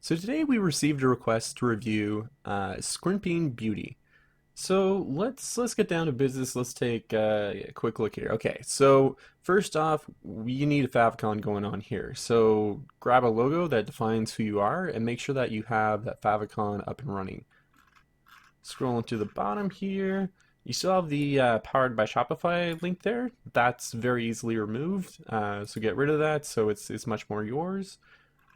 So today we received a request to review Scrimping Beauty. So let's get down to business. Let's take a quick look here. Okay, so first off, you need a favicon going on here. So grab a logo that defines who you are and make sure that you have that favicon up and running. Scrolling to the bottom here, you still have the powered by Shopify link there. That's very easily removed. So get rid of that so it's much more yours.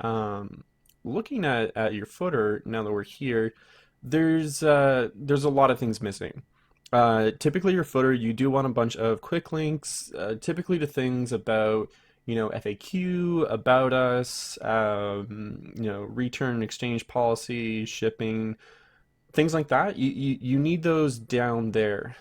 Um, Looking at your footer now that we're here, there's a lot of things missing. Typically, your footer you do want a bunch of quick links, typically to things about FAQ, about us, return and exchange policy, shipping, things like that. You need those down there.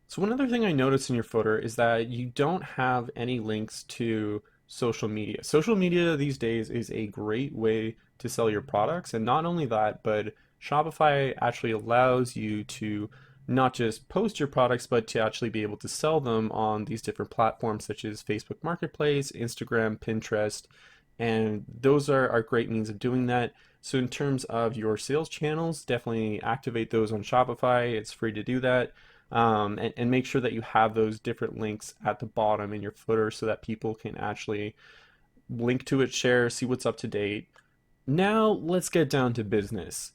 So one other thing I noticed in your footer is that you don't have any links to social media. Social media these days is a great way to sell your products, and not only that, but Shopify actually allows you to not just post your products, but to actually be able to sell them on these different platforms such as Facebook Marketplace, Instagram, Pinterest, and those are great means of doing that. So in terms of your sales channels, definitely activate those on Shopify. It's free to do that. And make sure that you have those different links at the bottom in your footer so that people can actually link to it, share, see what's up to date. Now let's get down to business.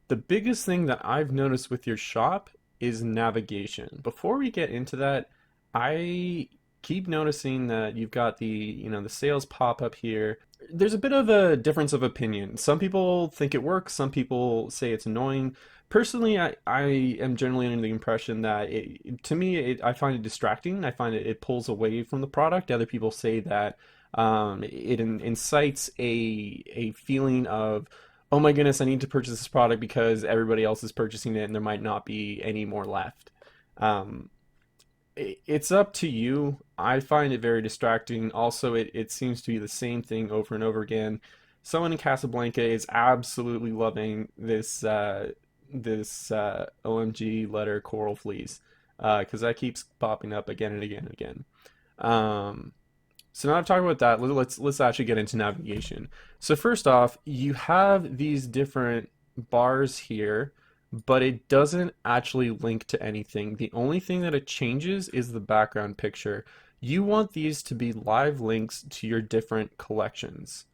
The biggest thing that I've noticed with your shop is navigation. Before we get into that, I keep noticing that you've got the sales pop up here. There's a bit of a difference of opinion. Some people think it works, some people say it's annoying. Personally, I am generally under the impression that to me, I find it distracting. I find it pulls away from the product. Other people say that it incites a feeling of, oh my goodness, I need to purchase this product because everybody else is purchasing it and there might not be any more left. Um, it's up to you. I find it very distracting. Also, it seems to be the same thing over and over again. Someone in Casablanca is absolutely loving this OMG letter coral fleece because that keeps popping up again and again and again. Um, so now I've talked about that. Let's actually get into navigation. So first off, you have these different bars here, but it doesn't actually link to anything. The only thing that it changes is the background picture. You want these to be live links to your different collections,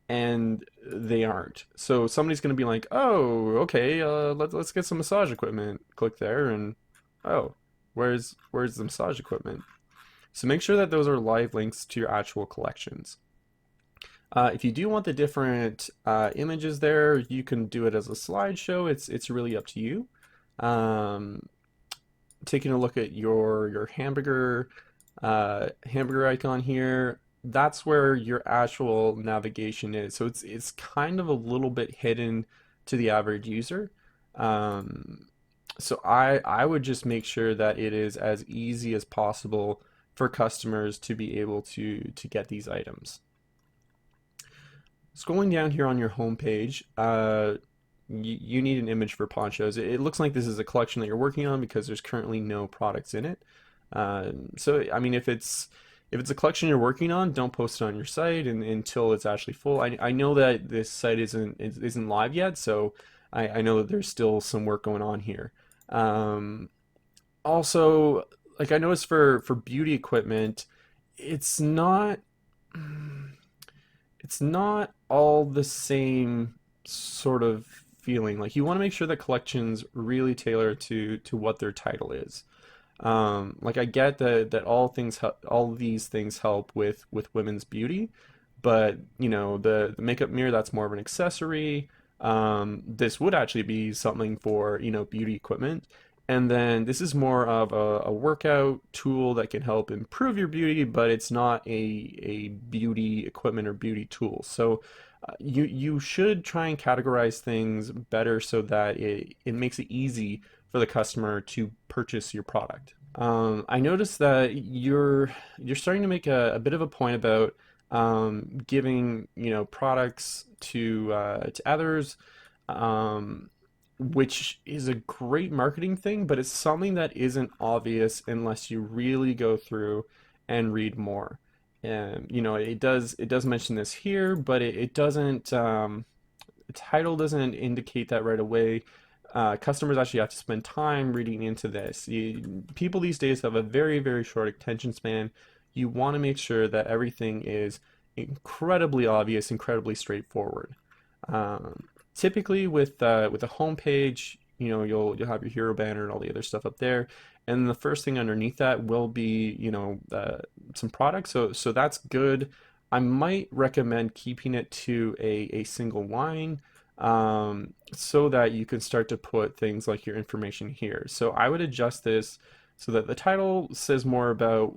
and they aren't. So somebody's going to be like, "Oh, okay, let's get some massage equipment." Click there, and oh, where's the massage equipment? So make sure that those are live links to your actual collections. If you do want the different images there, you can do it as a slideshow. It's really up to you. Um, Taking a look at your hamburger icon here, that's where your actual navigation is. So it's kind of a little bit hidden to the average user. Um, so I would just make sure that it is as easy as possible for customers to be able to get these items. Scrolling down here on your home page, you need an image for ponchos. It looks like this is a collection that you're working on because there's currently no products in it. So I mean, if it's a collection you're working on, don't post it on your site until it's actually full. I know that this site isn't live yet, so I know that there's still some work going on here. Um, Also, like I noticed for beauty equipment, it's not it's not all the same sort of feeling. Like you want to make sure that collections really tailor to what their title is. Like I get that all these things help with women's beauty, but the makeup mirror, that's more of an accessory. This would actually be something for beauty equipment. And then this is more of a workout tool that can help improve your beauty, but it's not a beauty equipment or beauty tool. So you should try and categorize things better so that it makes it easy for the customer to purchase your product. I noticed that you're starting to make a bit of a point about giving products to others, um, which is a great marketing thing, but it's something that isn't obvious unless you really go through and read more. And it does mention this here, but it title doesn't indicate that right away. Customers actually have to spend time reading into this. People these days have a very, very short attention span. You want to make sure that everything is incredibly obvious, incredibly straightforward. Typically, with a home page, you'll have your hero banner and all the other stuff up there, and the first thing underneath that will be some products. So that's good. I might recommend keeping it to a single line, so that you can start to put things like your information here. So I would adjust this so that the title says more about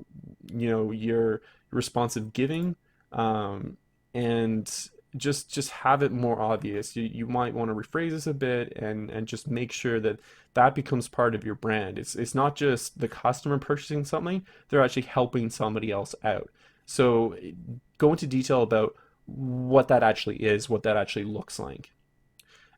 your responsive giving, and just have it more obvious. You might want to rephrase this a bit and just make sure that that becomes part of your brand. It's not just the customer purchasing something, they're actually helping somebody else out. So go into detail about what that actually is, what that actually looks like.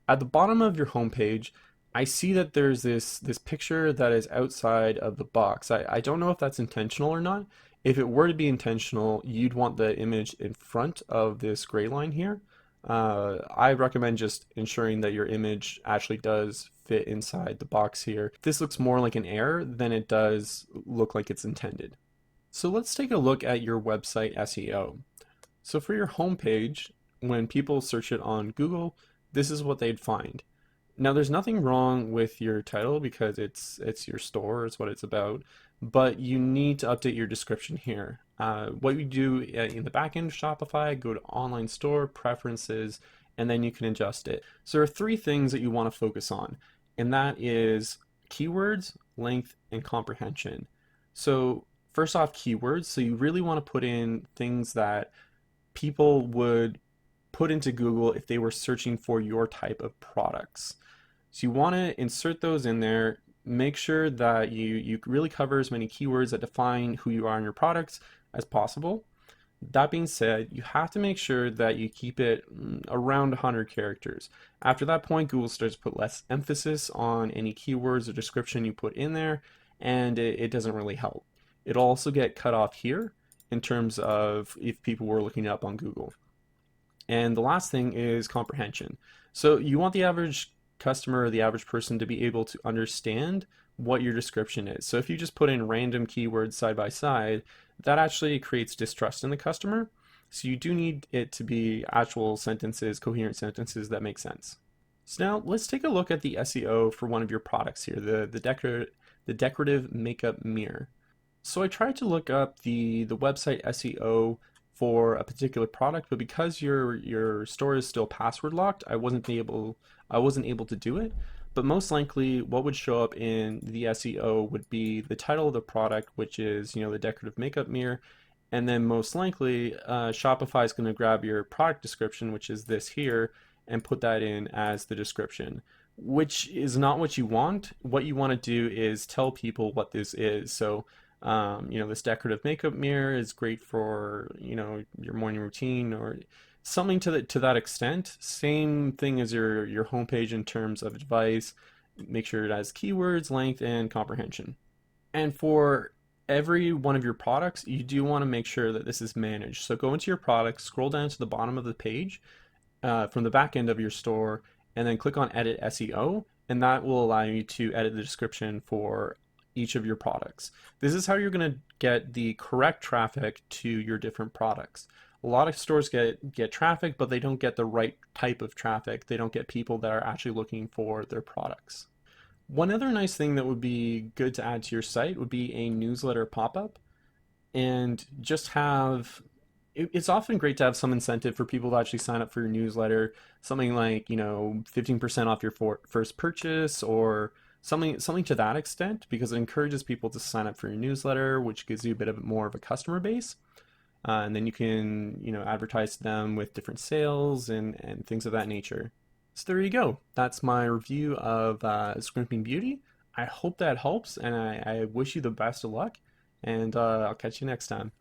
At the bottom of your homepage, I see that there's this picture that is outside of the box. I don't know if that's intentional or not. If it were to be intentional, you'd want the image in front of this gray line here. I recommend just ensuring that your image actually does fit inside the box here. This looks more like an error than it does look like it's intended. So let's take a look at your website SEO. So for your homepage, when people search it on Google, this is what they'd find. Now, there's nothing wrong with your title because it's your store, it's what it's about, but you need to update your description here. What you do in the back end of Shopify, go to Online Store, Preferences, and then you can adjust it. So there are three things that you want to focus on, and that is keywords, length, and comprehension. So first off, keywords. So you really want to put in things that people would put into Google if they were searching for your type of products. So you want to insert those in there. Make sure that you really cover as many keywords that define who you are in your products as possible. That being said, you have to make sure that you keep it around 100 characters. After that point, Google starts to put less emphasis on any keywords or description you put in there, and it doesn't really help. It'll also get cut off here in terms of if people were looking it up on Google. And the last thing is comprehension. So you want the average customer or the average person to be able to understand what your description is. So if you just put in random keywords side by side, that actually creates distrust in the customer. So you do need it to be actual sentences, coherent sentences that make sense. So now let's take a look at the SEO for one of your products here, the decorative makeup mirror. So I tried to look up the website SEO for a particular product, but because your store is still password locked, I wasn't able to do it. But most likely what would show up in the SEO would be the title of the product, which is the decorative makeup mirror, and then most likely Shopify is going to grab your product description, which is this here, and put that in as the description, which is not what you want. What you want to do is tell people what this is. So this decorative makeup mirror is great for your morning routine or something to that extent. Same thing as your homepage in terms of advice. Make sure it has keywords, length, and comprehension. And for every one of your products, you do want to make sure that this is managed. So go into your product, scroll down to the bottom of the page from the back end of your store, and then click on Edit SEO, and that will allow you to edit the description for each of your products. This is how you're going to get the correct traffic to your different products. A lot of stores get traffic, but they don't get the right type of traffic. They don't get people that are actually looking for their products. One other nice thing that would be good to add to your site would be a newsletter pop-up, and just have it's often great to have some incentive for people to actually sign up for your newsletter, something like 15% off your first purchase, or something to that extent, because it encourages people to sign up for your newsletter, which gives you a bit of more of a customer base. And then you can advertise to them with different sales and things of that nature. So there you go. That's my review of Scrimping Beauty. I hope that helps, and I wish you the best of luck, and I'll catch you next time.